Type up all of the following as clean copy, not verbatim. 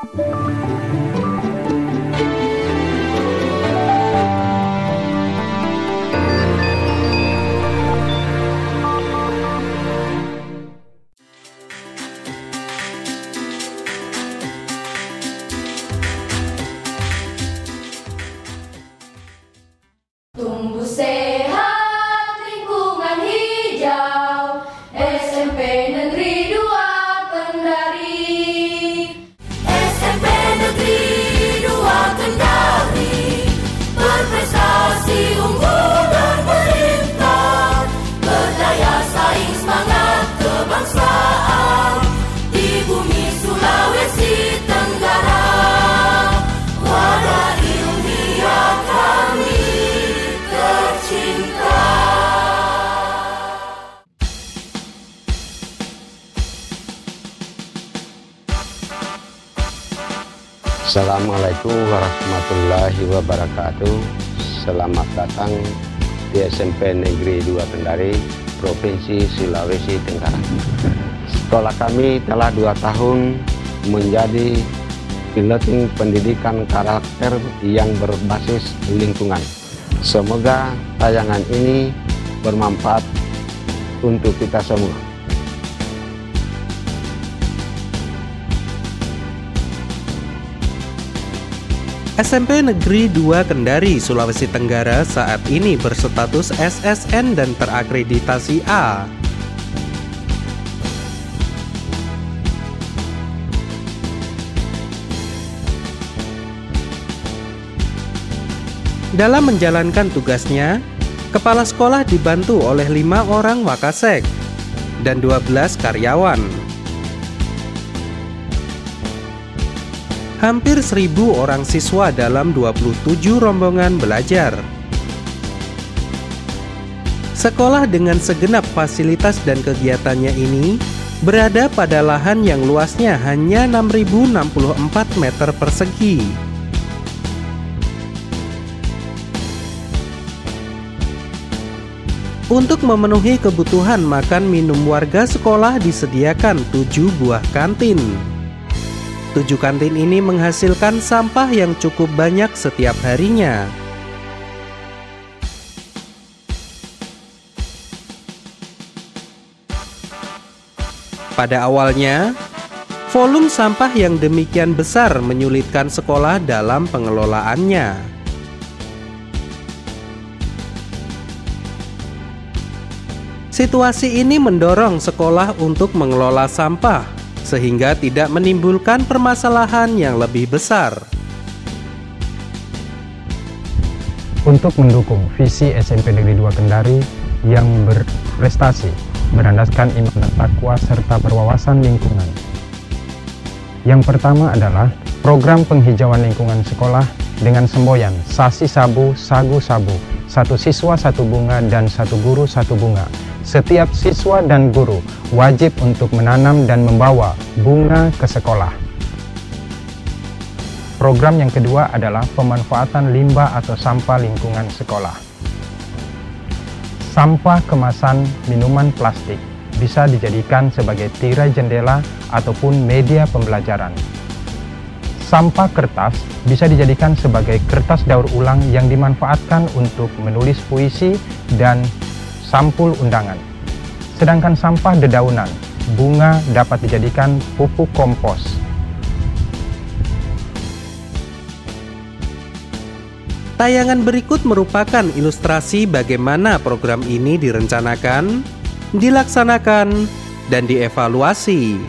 Tumbuh sehat, lingkungan hijau, SMP Negeri 2 Kendari. SMP Negeri 2 Kendari, berprestasi unggul dan berimpang, berdaya saing semangat kebangsaan, di bumi Sulawesi Tenggara. Wadah ilmiah kami tercinta. Assalamualaikum warahmatullahi wabarakatuh. Selamat datang di SMP Negeri 2 Kendari, Provinsi Sulawesi Tenggara. Sekolah kami telah 2 tahun menjadi piloting pendidikan karakter yang berbasis lingkungan. Semoga tayangan ini bermanfaat untuk kita semua. SMP Negeri 2 Kendari, Sulawesi Tenggara saat ini berstatus SSN dan terakreditasi A. Dalam menjalankan tugasnya, kepala sekolah dibantu oleh 5 orang wakasek dan 12 karyawan. Hampir 1.000 orang siswa dalam 27 rombongan belajar. Sekolah dengan segenap fasilitas dan kegiatannya ini berada pada lahan yang luasnya hanya 6.064 meter persegi. Untuk memenuhi kebutuhan makan minum warga sekolah disediakan 7 buah kantin. 7 kantin ini menghasilkan sampah yang cukup banyak setiap harinya. Pada awalnya, volume sampah yang demikian besar menyulitkan sekolah dalam pengelolaannya. Situasi ini mendorong sekolah untuk mengelola sampah sehingga tidak menimbulkan permasalahan yang lebih besar. Untuk mendukung visi SMP Negeri 2 Kendari yang berprestasi, berlandaskan iman dan takwa serta berwawasan lingkungan. Yang pertama adalah program penghijauan lingkungan sekolah dengan semboyan Sasi Sabu, Sagu Sabu, 1 siswa 1 bunga dan 1 guru 1 bunga. Setiap siswa dan guru wajib untuk menanam dan membawa bunga ke sekolah. Program yang kedua adalah pemanfaatan limbah atau sampah lingkungan sekolah. Sampah kemasan minuman plastik bisa dijadikan sebagai tirai jendela ataupun media pembelajaran. Sampah kertas bisa dijadikan sebagai kertas daur ulang yang dimanfaatkan untuk menulis puisi dan sampul undangan. Sedangkan sampah dedaunan, bunga dapat dijadikan pupuk kompos. Tayangan berikut merupakan ilustrasi bagaimana program ini direncanakan, dilaksanakan, dan dievaluasi.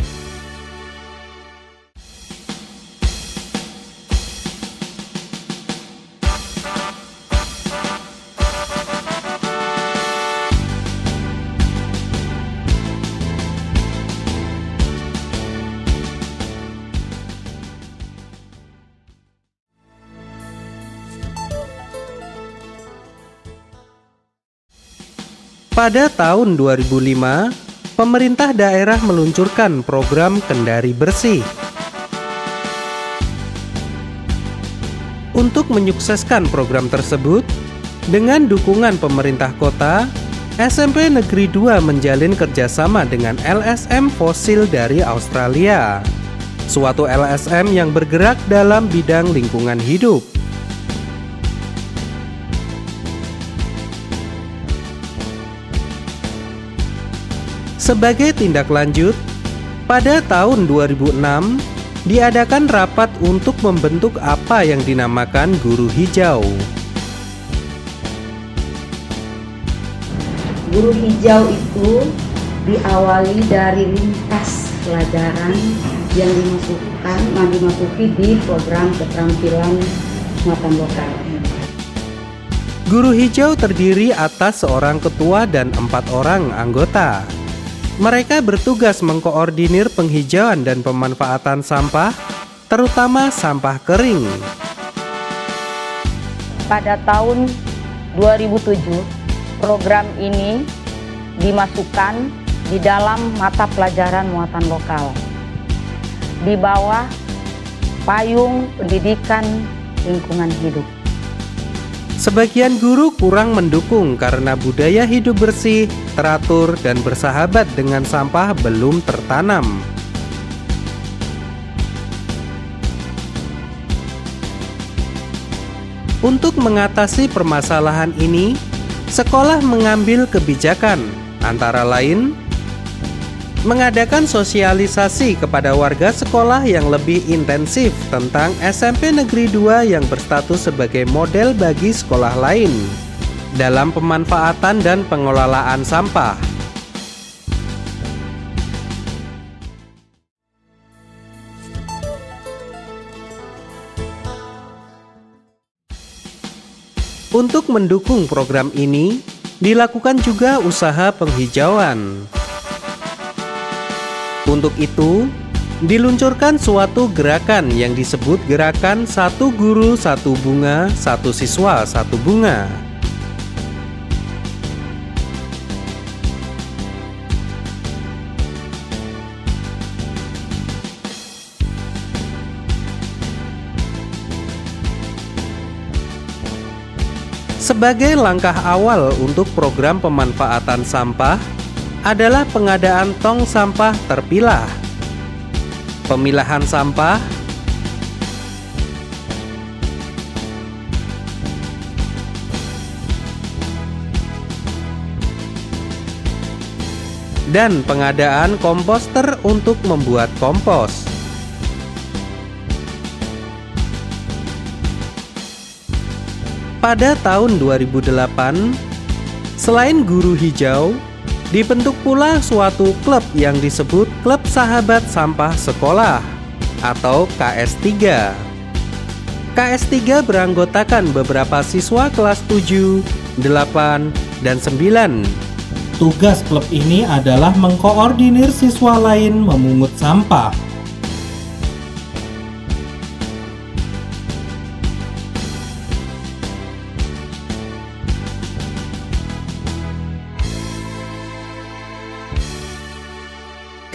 Pada tahun 2005, pemerintah daerah meluncurkan program Kendari Bersih. Untuk menyukseskan program tersebut, dengan dukungan pemerintah kota, SMP Negeri 2 menjalin kerjasama dengan LSM Fosil dari Australia. suatu LSM yang bergerak dalam bidang lingkungan hidup. Sebagai tindak lanjut, pada tahun 2006 diadakan rapat untuk membentuk apa yang dinamakan Guru Hijau. Guru Hijau itu diawali dari lintas pelajaran yang dimasuki di program keterampilan muatan lokal. Guru Hijau terdiri atas seorang ketua dan 4 orang anggota. Mereka bertugas mengkoordinir penghijauan dan pemanfaatan sampah, terutama sampah kering. Pada tahun 2007, program ini dimasukkan di dalam mata pelajaran muatan lokal di bawah payung pendidikan lingkungan hidup. Sebagian guru kurang mendukung karena budaya hidup bersih, teratur, dan bersahabat dengan sampah belum tertanam. Untuk mengatasi permasalahan ini, sekolah mengambil kebijakan, antara lain mengadakan sosialisasi kepada warga sekolah yang lebih intensif tentang SMP Negeri 2 yang berstatus sebagai model bagi sekolah lain dalam pemanfaatan dan pengelolaan sampah. Untuk mendukung program ini, dilakukan juga usaha penghijauan. Untuk itu, diluncurkan suatu gerakan yang disebut gerakan 1 guru 1 bunga, 1 siswa 1 bunga. Sebagai langkah awal untuk program pemanfaatan sampah adalah pengadaan tong sampah terpilah, pemilahan sampah, dan pengadaan komposter untuk membuat kompos. Pada tahun 2008, selain Guru Hijau, dibentuk pula suatu klub yang disebut Klub Sahabat Sampah Sekolah atau KS3. KS3 beranggotakan beberapa siswa kelas 7, 8, dan 9. Tugas klub ini adalah mengkoordinir siswa lain memungut sampah.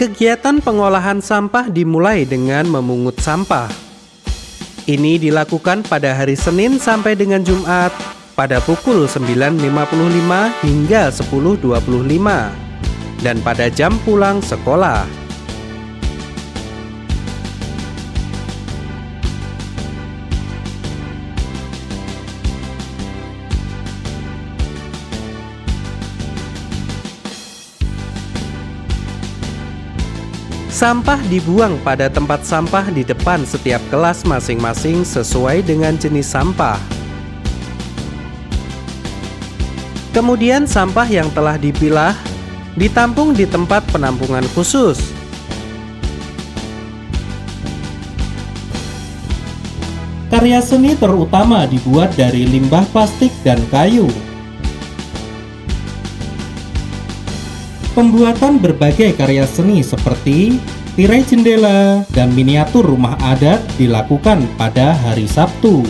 Kegiatan pengolahan sampah dimulai dengan memungut sampah. Ini dilakukan pada hari Senin sampai dengan Jumat pada pukul 9.55 hingga 10.25 dan pada jam pulang sekolah. Sampah dibuang pada tempat sampah di depan setiap kelas masing-masing sesuai dengan jenis sampah. Kemudian sampah yang telah dipilah ditampung di tempat penampungan khusus. Karya seni terutama dibuat dari limbah plastik dan kayu. Pembuatan berbagai karya seni seperti tirai jendela dan miniatur rumah adat dilakukan pada hari Sabtu.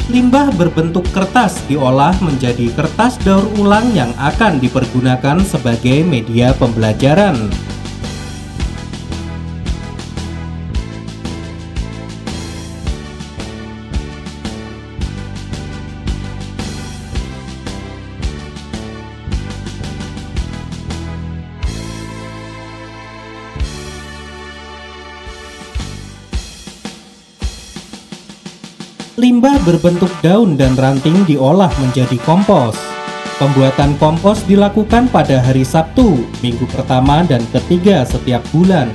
Limbah berbentuk kertas diolah menjadi kertas daur ulang yang akan dipergunakan sebagai media pembelajaran. Limbah berbentuk daun dan ranting diolah menjadi kompos. Pembuatan kompos dilakukan pada hari Sabtu, minggu pertama dan ketiga setiap bulan.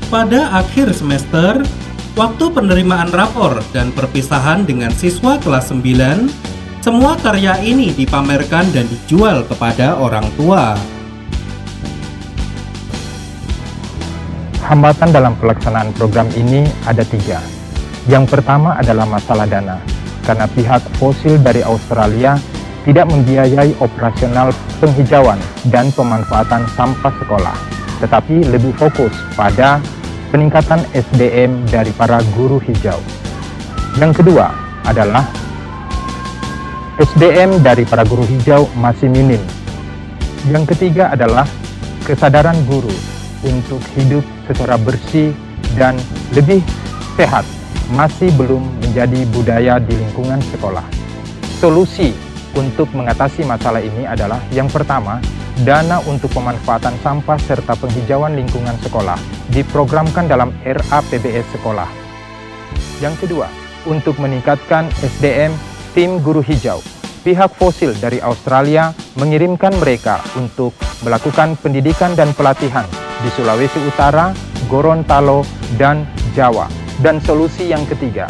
Pada akhir semester, waktu penerimaan rapor dan perpisahan dengan siswa kelas 9, semua karya ini dipamerkan dan dijual kepada orang tua. Hambatan dalam pelaksanaan program ini ada 3. Yang pertama adalah masalah dana, karena pihak fosil dari Australia tidak membiayai operasional penghijauan dan pemanfaatan sampah sekolah, tetapi lebih fokus pada peningkatan SDM dari para guru hijau. Yang kedua adalah SDM dari para guru hijau masih minim. Yang ketiga adalah kesadaran guru untuk hidup secara bersih dan lebih sehat masih belum menjadi budaya di lingkungan sekolah. Solusi untuk mengatasi masalah ini adalah yang pertama, dana untuk pemanfaatan sampah serta penghijauan lingkungan sekolah diprogramkan dalam RAPBS sekolah. Yang kedua, untuk meningkatkan SDM tim guru hijau, pihak fosil dari Australia mengirimkan mereka untuk melakukan pendidikan dan pelatihan di Sulawesi Utara, Gorontalo, dan Jawa. Dan solusi yang ketiga,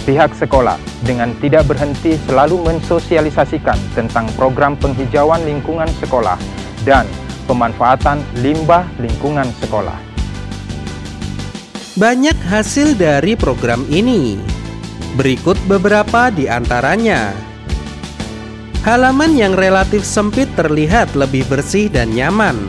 pihak sekolah dengan tidak berhenti selalu mensosialisasikan tentang program penghijauan lingkungan sekolah dan pemanfaatan limbah lingkungan sekolah. Banyak hasil dari program ini. Berikut beberapa di antaranya. Halaman yang relatif sempit terlihat lebih bersih dan nyaman.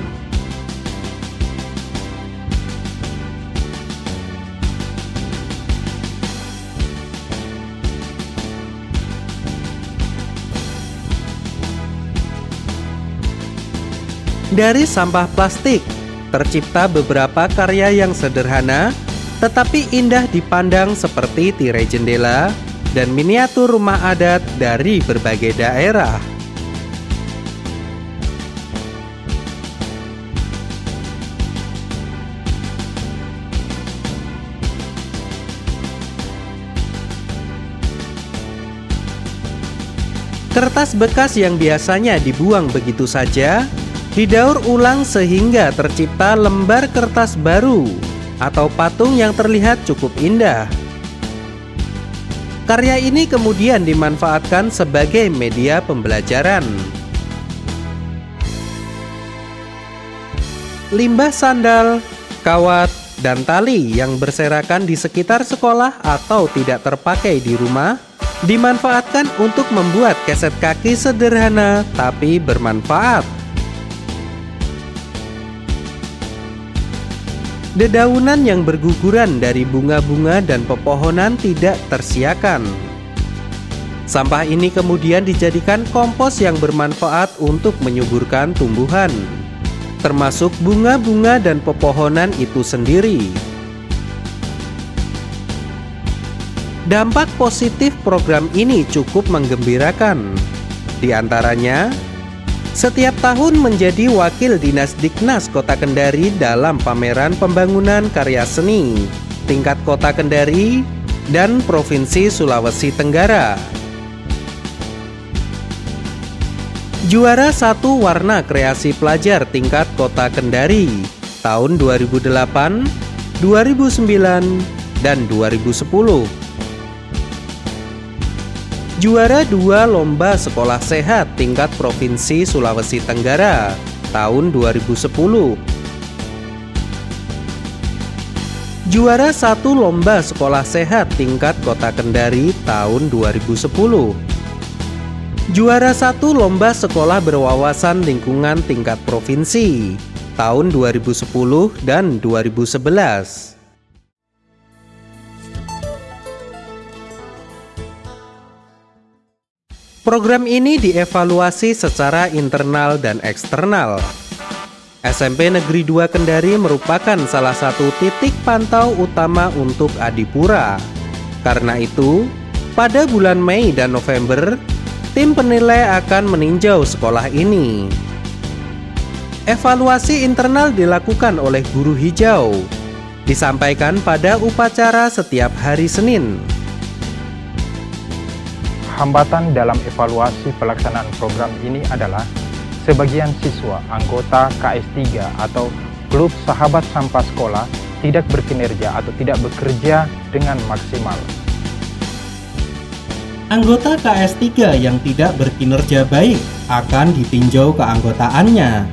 Dari sampah plastik, tercipta beberapa karya yang sederhana tetapi indah dipandang seperti tirai jendela dan miniatur rumah adat dari berbagai daerah. Kertas bekas yang biasanya dibuang begitu saja didaur ulang sehingga tercipta lembar kertas baru atau patung yang terlihat cukup indah. Karya ini kemudian dimanfaatkan sebagai media pembelajaran. Limbah sandal, kawat, dan tali yang berserakan di sekitar sekolah atau tidak terpakai di rumah dimanfaatkan untuk membuat keset kaki sederhana tapi bermanfaat. Dedaunan yang berguguran dari bunga-bunga dan pepohonan tidak tersiakan. Sampah ini kemudian dijadikan kompos yang bermanfaat untuk menyuburkan tumbuhan, termasuk bunga-bunga dan pepohonan itu sendiri. Dampak positif program ini cukup menggembirakan. Di antaranya, setiap tahun menjadi wakil Dinas Diknas Kota Kendari dalam pameran pembangunan karya seni tingkat Kota Kendari dan Provinsi Sulawesi Tenggara. Juara 1 warna kreasi pelajar tingkat Kota Kendari tahun 2008, 2009, dan 2010. Juara 2 Lomba Sekolah Sehat tingkat Provinsi Sulawesi Tenggara tahun 2010. Juara 1 Lomba Sekolah Sehat tingkat Kota Kendari tahun 2010. Juara 1 Lomba Sekolah Berwawasan Lingkungan tingkat Provinsi tahun 2010 dan 2011. Program ini dievaluasi secara internal dan eksternal. SMP Negeri 2 Kendari merupakan salah satu titik pantau utama untuk Adipura. Karena itu, pada bulan Mei dan November, tim penilai akan meninjau sekolah ini. Evaluasi internal dilakukan oleh guru hijau, disampaikan pada upacara setiap hari Senin. Hambatan dalam evaluasi pelaksanaan program ini adalah sebagian siswa anggota KS3 atau Klub Sahabat Sampah Sekolah tidak berkinerja atau tidak bekerja dengan maksimal. Anggota KS3 yang tidak berkinerja baik akan ditinjau keanggotaannya.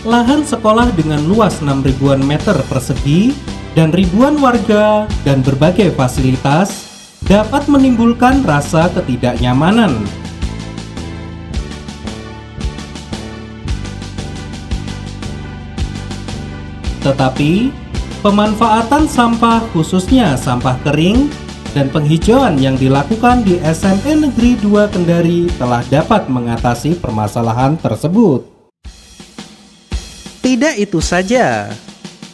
Lahan sekolah dengan luas 6.000-an meter persegi dan ribuan warga dan berbagai fasilitas dapat menimbulkan rasa ketidaknyamanan. Tetapi, pemanfaatan sampah khususnya sampah kering dan penghijauan yang dilakukan di SMP Negeri 2 Kendari telah dapat mengatasi permasalahan tersebut. Tidak itu saja,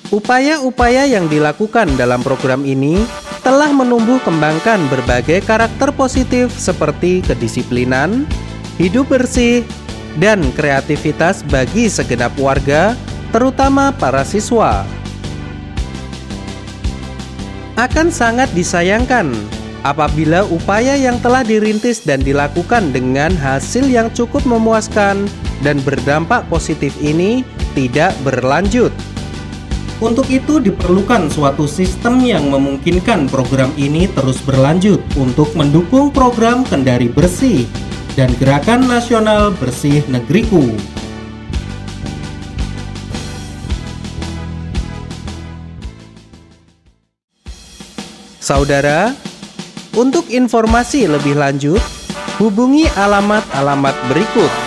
upaya-upaya yang dilakukan dalam program ini telah menumbuh kembangkan berbagai karakter positif seperti kedisiplinan, hidup bersih, dan kreativitas bagi segenap warga, terutama para siswa. Akan sangat disayangkan apabila upaya yang telah dirintis dan dilakukan dengan hasil yang cukup memuaskan dan berdampak positif ini tidak berlanjut. Untuk itu diperlukan suatu sistem yang memungkinkan program ini terus berlanjut untuk mendukung program Kendari Bersih dan Gerakan Nasional Bersih Negeriku. Saudara, untuk informasi lebih lanjut, hubungi alamat-alamat berikut.